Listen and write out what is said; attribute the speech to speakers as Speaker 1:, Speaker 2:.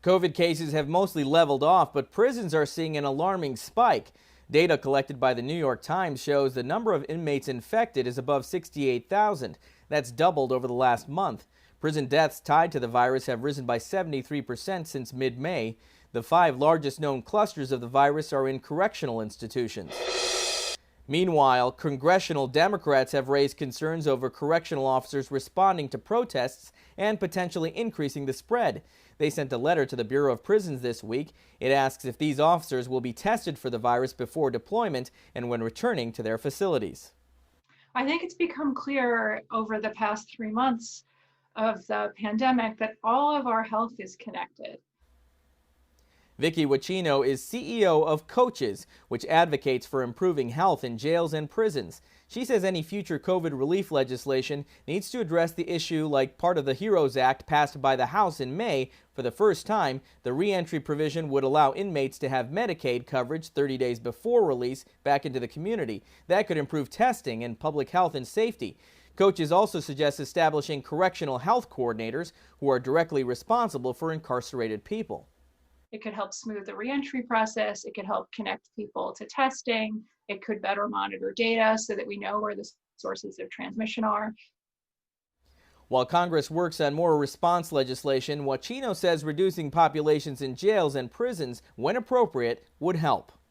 Speaker 1: COVID cases have mostly leveled off, but prisons are seeing an alarming spike. Data collected by the New York Times shows the number of inmates infected is above 68,000. That's doubled over the last month. Prison deaths tied to the virus have risen by 73% since mid-May. The 5 largest known clusters of the virus are in correctional institutions. Meanwhile, congressional Democrats have raised concerns over correctional officers responding to protests and potentially increasing the spread. They sent a letter to the Bureau of Prisons this week. It asks if these officers will be tested for the virus before deployment and when returning to their facilities.
Speaker 2: I think it's become clear over the past 3 months of the pandemic that all of our health is connected.
Speaker 1: Vicki Wacchino is CEO of Coaches, which advocates for improving health in jails and prisons. She says any future COVID relief legislation needs to address the issue like part of the HEROES Act passed by the House in May. For the first time, the reentry provision would allow inmates to have Medicaid coverage 30 days before release back into the community. That could improve testing and public health and safety. Coaches also suggest establishing correctional health coordinators who are directly responsible for incarcerated people.
Speaker 2: It could help smooth the reentry process. It could help connect people to testing. It could better monitor data so that we know where the sources of transmission are.
Speaker 1: While Congress works on more response legislation, Wacchino says reducing populations in jails and prisons, when appropriate, would help.